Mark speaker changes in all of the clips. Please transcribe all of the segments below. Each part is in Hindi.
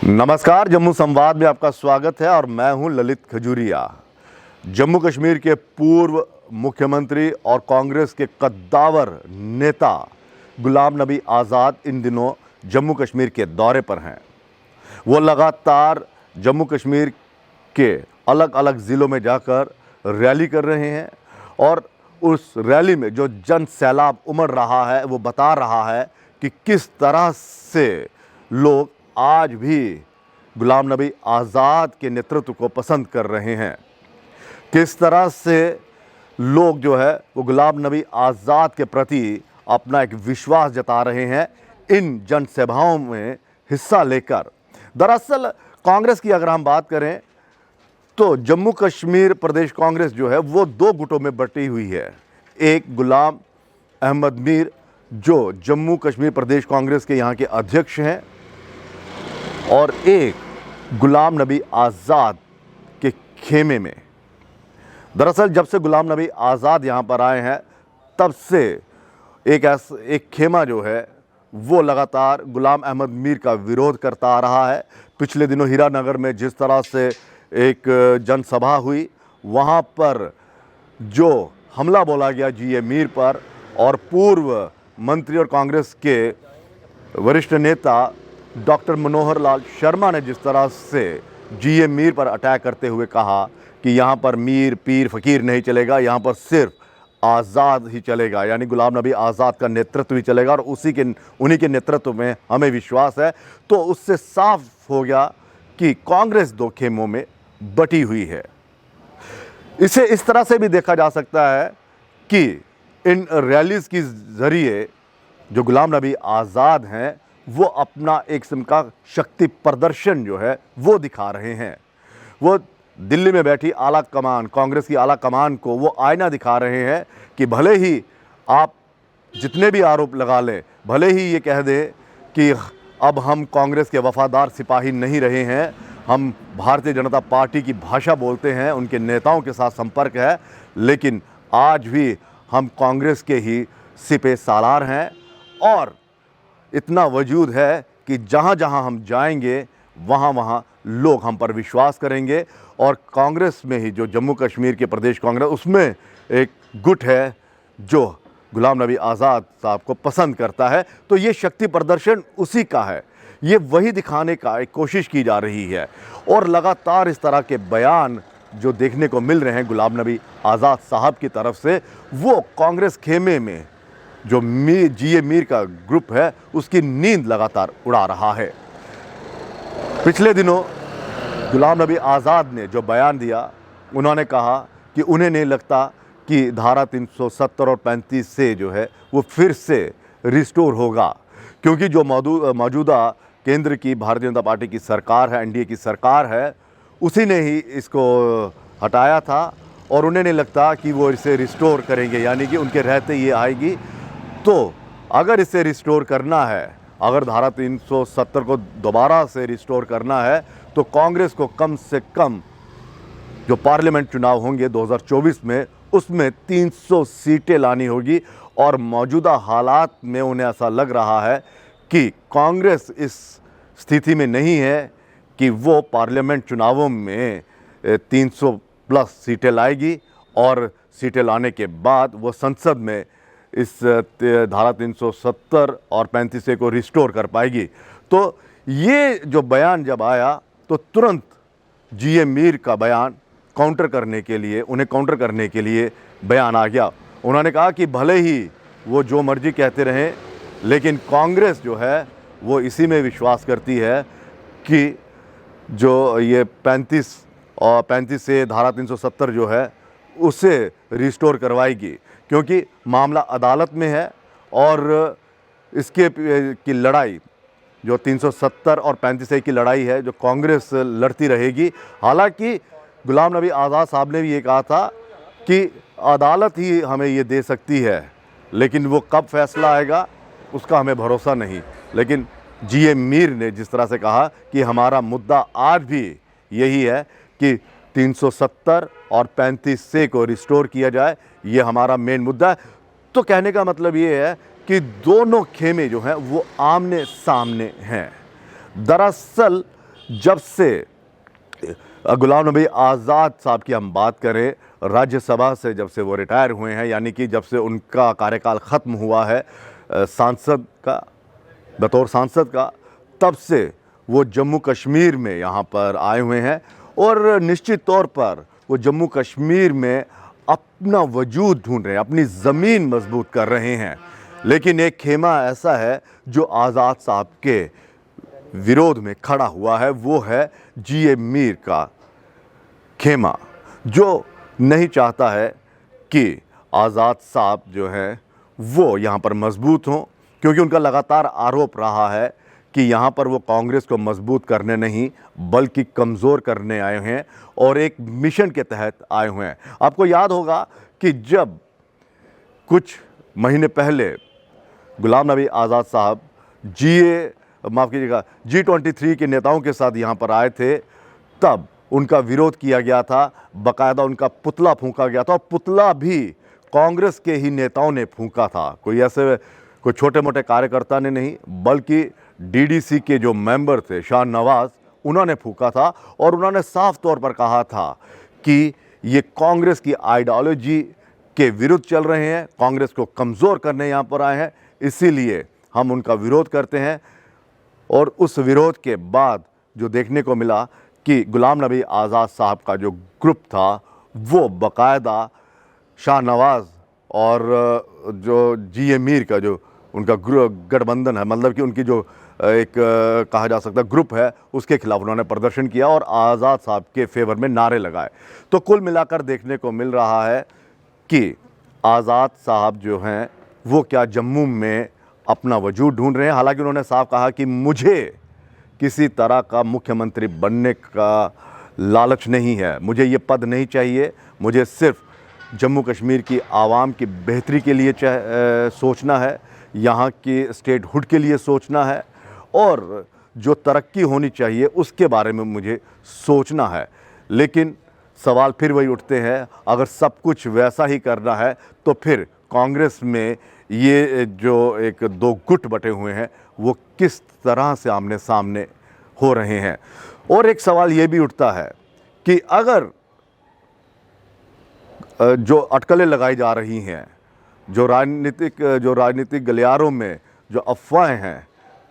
Speaker 1: नमस्कार, जम्मू संवाद में आपका स्वागत है और मैं हूं ललित खजूरिया। जम्मू कश्मीर के पूर्व मुख्यमंत्री और कांग्रेस के कद्दावर नेता गुलाम नबी आज़ाद इन दिनों जम्मू कश्मीर के दौरे पर हैं। वो लगातार जम्मू कश्मीर के अलग अलग ज़िलों में जाकर रैली कर रहे हैं और उस रैली में जो जन सैलाब उमड़ रहा है वो बता रहा है कि किस तरह से लोग आज भी गुलाम नबी आज़ाद के नेतृत्व को पसंद कर रहे हैं, किस तरह से लोग जो है वो गुलाम नबी आज़ाद के प्रति अपना एक विश्वास जता रहे हैं इन जनसभाओं में हिस्सा लेकर। दरअसल कांग्रेस की अगर हम बात करें तो जम्मू कश्मीर प्रदेश कांग्रेस जो है वो दो गुटों में बटी हुई है। एक गुलाम अहमद मीर जो जम्मू कश्मीर प्रदेश कांग्रेस के यहाँ के अध्यक्ष हैं और एक गुलाम नबी आज़ाद के खेमे में। दरअसल जब से गुलाम नबी आज़ाद यहाँ पर आए हैं तब से एक खेमा जो है वो लगातार गुलाम अहमद मीर का विरोध करता आ रहा है। पिछले दिनों हीरानगर में जिस तरह से एक जनसभा हुई वहाँ पर जो हमला बोला गया जीए मीर पर और पूर्व मंत्री और कांग्रेस के वरिष्ठ नेता डॉक्टर मनोहर लाल शर्मा ने जिस तरह से जीए मीर पर अटैक करते हुए कहा कि यहाँ पर मीर पीर फ़कीर नहीं चलेगा, यहाँ पर सिर्फ आज़ाद ही चलेगा, यानी गुलाम नबी आज़ाद का नेतृत्व ही चलेगा और उन्हीं के नेतृत्व में हमें विश्वास है। तो उससे साफ हो गया कि कांग्रेस दो खेमों में बटी हुई है। इसे इस तरह से भी देखा जा सकता है कि इन रैलीज़ के ज़रिए जो गुलाम नबी आज़ाद हैं वो अपना एक किस्म का शक्ति प्रदर्शन जो है वो दिखा रहे हैं। वो दिल्ली में बैठी आला कमान, कांग्रेस की आला कमान को वो आईना दिखा रहे हैं कि भले ही आप जितने भी आरोप लगा लें, भले ही ये कह दें कि अब हम कांग्रेस के वफादार सिपाही नहीं रहे हैं, हम भारतीय जनता पार्टी की भाषा बोलते हैं, उनके नेताओं के साथ संपर्क है, लेकिन आज भी हम कांग्रेस के ही सिपे सालार हैं और इतना वजूद है कि जहाँ जहाँ हम जाएंगे वहाँ वहाँ लोग हम पर विश्वास करेंगे। और कांग्रेस में ही जो जम्मू कश्मीर के प्रदेश कांग्रेस उसमें एक गुट है जो गुलाम नबी आज़ाद साहब को पसंद करता है। तो ये शक्ति प्रदर्शन उसी का है, ये वही दिखाने का एक कोशिश की जा रही है और लगातार इस तरह के बयान जो देखने को मिल रहे हैं गुलाम नबी आज़ाद साहब की तरफ से, वो कांग्रेस खेमे में जो जीए मीर का ग्रुप है उसकी नींद लगातार उड़ा रहा है। पिछले दिनों गुलाम नबी आज़ाद ने जो बयान दिया, उन्होंने कहा कि उन्हें नहीं लगता कि धारा 370 और 35 से जो है वो फिर से रिस्टोर होगा, क्योंकि जो मौजूदा केंद्र की भारतीय जनता पार्टी की सरकार है, एनडीए की सरकार है, उसी ने ही इसको हटाया था और उन्हें नहीं लगता कि वो इसे रिस्टोर करेंगे, यानी कि उनके रहते ये आएगी। तो अगर इसे रिस्टोर करना है, अगर धारा 370 को दोबारा से रिस्टोर करना है तो कांग्रेस को कम से कम जो पार्लियामेंट चुनाव होंगे 2024 में उसमें 300 सीटें लानी होगी और मौजूदा हालात में उन्हें ऐसा लग रहा है कि कांग्रेस इस स्थिति में नहीं है कि वो पार्लियामेंट चुनावों में 300 प्लस सीटें लाएगी और सीटें लाने के बाद वो संसद में इस धारा 370 और 35 को रिस्टोर कर पाएगी। तो ये जो बयान जब आया तो तुरंत जीए मीर का बयान काउंटर करने के लिए, उन्हें काउंटर करने के लिए बयान आ गया। उन्होंने कहा कि भले ही वो जो मर्जी कहते रहें, लेकिन कांग्रेस जो है वो इसी में विश्वास करती है कि जो ये 35 से धारा 370 जो है उसे रिस्टोर करवाएगी, क्योंकि मामला अदालत में है और इसके की लड़ाई जो 370 और 35 की लड़ाई है जो कांग्रेस लड़ती रहेगी। हालांकि गुलाम नबी आज़ाद साहब ने भी ये कहा था कि अदालत ही हमें ये दे सकती है, लेकिन वो कब फैसला आएगा उसका हमें भरोसा नहीं। लेकिन जीए मीर ने जिस तरह से कहा कि हमारा मुद्दा आज भी यही है कि 370 और 35 को रिस्टोर किया जाए, ये हमारा मेन मुद्दा है। तो कहने का मतलब ये है कि दोनों खेमे जो हैं वो आमने सामने हैं। दरअसल जब से गुलाम नबी आज़ाद साहब की हम बात करें, राज्यसभा से जब से वो रिटायर हुए हैं, यानी कि जब से उनका कार्यकाल ख़त्म हुआ है सांसद का, बतौर सांसद का, तब से वो जम्मू कश्मीर में यहाँ पर आए हुए हैं और निश्चित तौर पर वो जम्मू कश्मीर में अपना वजूद ढूंढ रहे हैं, अपनी ज़मीन मजबूत कर रहे हैं। लेकिन एक खेमा ऐसा है जो आज़ाद साहब के विरोध में खड़ा हुआ है, वो है जीए मीर का खेमा, जो नहीं चाहता है कि आज़ाद साहब जो हैं वो यहाँ पर मजबूत हों, क्योंकि उनका लगातार आरोप रहा है कि यहाँ पर वो कांग्रेस को मजबूत करने नहीं बल्कि कमज़ोर करने आए हैं और एक मिशन के तहत आए हुए हैं। आपको याद होगा कि जब कुछ महीने पहले गुलाम नबी आज़ाद साहब G23 के नेताओं के साथ यहाँ पर आए थे, तब उनका विरोध किया गया था, बाकायदा उनका पुतला फूंका गया था और पुतला भी कांग्रेस के ही नेताओं ने फूंका था। कोई छोटे मोटे कार्यकर्ता ने नहीं, बल्कि डीडीसी के जो मेंबर थे शाह नवाज़, उन्होंने फूंका था और उन्होंने साफ तौर पर कहा था कि ये कांग्रेस की आइडियोलॉजी के विरुद्ध चल रहे हैं, कांग्रेस को कमज़ोर करने यहाँ पर आए हैं, इसीलिए हम उनका विरोध करते हैं। और उस विरोध के बाद जो देखने को मिला कि गुलाम नबी आज़ाद साहब का जो ग्रुप था वो बाकायदा शाह नवाज़ और जो जीए मीर का जो उनका गठबंधन है, मतलब कि उनकी जो एक कहा जा सकता है ग्रुप है, उसके खिलाफ उन्होंने प्रदर्शन किया और आज़ाद साहब के फेवर में नारे लगाए। तो कुल मिलाकर देखने को मिल रहा है कि आज़ाद साहब जो हैं वो क्या जम्मू में अपना वजूद ढूंढ रहे हैं। हालांकि उन्होंने साफ कहा कि मुझे किसी तरह का मुख्यमंत्री बनने का लालच नहीं है, मुझे ये पद नहीं चाहिए, मुझे सिर्फ जम्मू कश्मीर की आवाम की बेहतरी के लिए सोचना है, यहाँ की स्टेटहुड के लिए सोचना है और जो तरक्की होनी चाहिए उसके बारे में मुझे सोचना है। लेकिन सवाल फिर वही उठते हैं, अगर सब कुछ वैसा ही करना है तो फिर कांग्रेस में ये जो एक दो गुट बटे हुए हैं वो किस तरह से आमने सामने हो रहे हैं। और एक सवाल ये भी उठता है कि अगर जो अटकलें लगाई जा रही हैं, जो राजनीतिक गलियारों में जो अफवाहें हैं,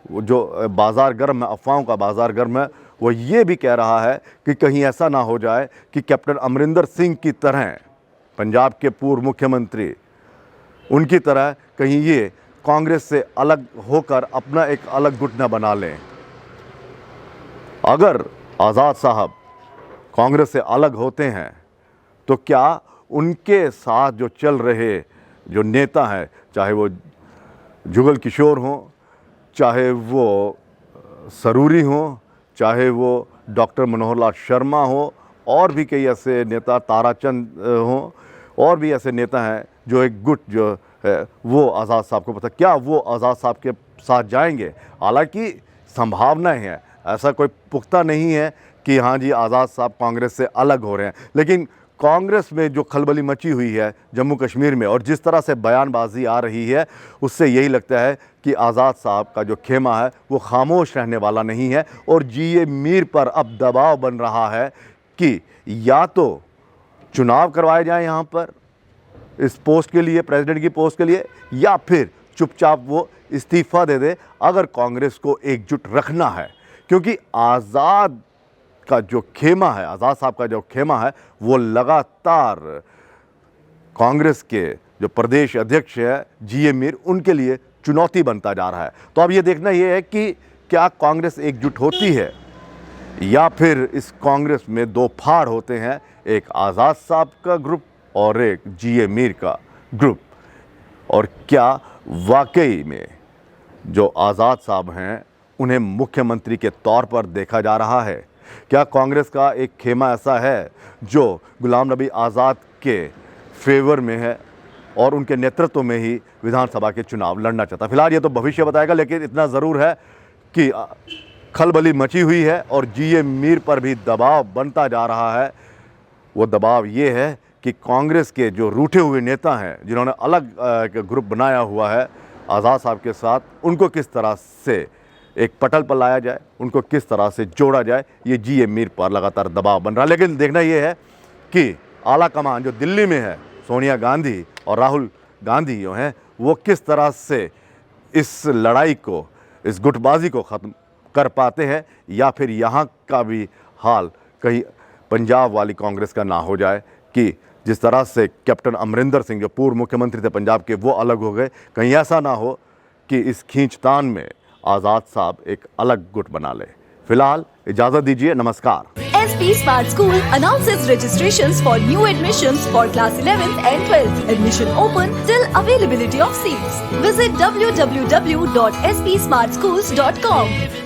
Speaker 1: वो जो बाज़ार गर्म है, अफवाहों का बाज़ार गर्म है, वो ये भी कह रहा है कि कहीं ऐसा ना हो जाए कि कैप्टन अमरिंदर सिंह की तरह, पंजाब के पूर्व मुख्यमंत्री, उनकी तरह कहीं ये कांग्रेस से अलग होकर अपना एक अलग गुट न बना लें। अगर आज़ाद साहब कांग्रेस से अलग होते हैं तो क्या उनके साथ जो चल रहे जो नेता हैं, चाहे वो जुगल किशोर हों, चाहे वो सरूरी हों, चाहे वो डॉक्टर मनोहर लाल शर्मा हो, और भी कई ऐसे नेता, ताराचंद हों, और भी ऐसे नेता हैं जो एक गुट जो है वो आज़ाद साहब को पता, क्या वो आज़ाद साहब के साथ जाएंगे? हालांकि संभावनाएं हैं, ऐसा कोई पुख्ता नहीं है कि हाँ जी आज़ाद साहब कांग्रेस से अलग हो रहे हैं। लेकिन कांग्रेस में जो खलबली मची हुई है जम्मू कश्मीर में और जिस तरह से बयानबाजी आ रही है, उससे यही लगता है कि आज़ाद साहब का जो खेमा है वो खामोश रहने वाला नहीं है और जीए मीर पर अब दबाव बन रहा है कि या तो चुनाव करवाए जाएं यहाँ पर इस पोस्ट के लिए, प्रेसिडेंट की पोस्ट के लिए, या फिर चुपचाप वो इस्तीफ़ा दे दे अगर कांग्रेस को एकजुट रखना है। क्योंकि आज़ाद का जो खेमा है, आज़ाद साहब का जो खेमा है, वो लगातार कांग्रेस के जो प्रदेश अध्यक्ष है जीए मीर, उनके लिए चुनौती बनता जा रहा है। तो अब ये देखना ये है कि क्या कांग्रेस एकजुट होती है या फिर इस कांग्रेस में दो फाड़ होते हैं, एक आज़ाद साहब का ग्रुप और एक जीए मीर का ग्रुप। और क्या वाकई में जो आज़ाद साहब हैं उन्हें मुख्यमंत्री के तौर पर देखा जा रहा है? क्या कांग्रेस का एक खेमा ऐसा है जो गुलाम नबी आज़ाद के फेवर में है और उनके नेतृत्व में ही विधानसभा के चुनाव लड़ना चाहता? फिलहाल ये तो भविष्य बताएगा, लेकिन इतना ज़रूर है कि खलबली मची हुई है और जीए मीर पर भी दबाव बनता जा रहा है। वो दबाव ये है कि कांग्रेस के जो रूठे हुए नेता हैं, जिन्होंने अलग ग्रुप बनाया हुआ है आज़ाद साहब के साथ, उनको किस तरह से एक पटल पर लाया जाए, उनको किस तरह से जोड़ा जाए, ये जीए मीर पर लगातार दबाव बन रहा है। लेकिन देखना ये है कि आला कमान जो दिल्ली में है, सोनिया गांधी और राहुल गांधी जो हैं, वो किस तरह से इस लड़ाई को, इस गुटबाजी को ख़त्म कर पाते हैं, या फिर यहाँ का भी हाल कहीं पंजाब वाली कांग्रेस का ना हो जाए कि जिस तरह से कैप्टन अमरिंदर सिंह जो पूर्व मुख्यमंत्री थे पंजाब के, वो अलग हो गए। कहीं ऐसा ना हो कि इस खींचतान में आज़ाद साहब एक अलग गुट बना ले। फिलहाल इजाज़त दीजिए, नमस्कार।
Speaker 2: SP Smart School announces registrations for new admissions for class 11th and 12th. Admission open till availability of seats. Visit www.spsmartschools.com.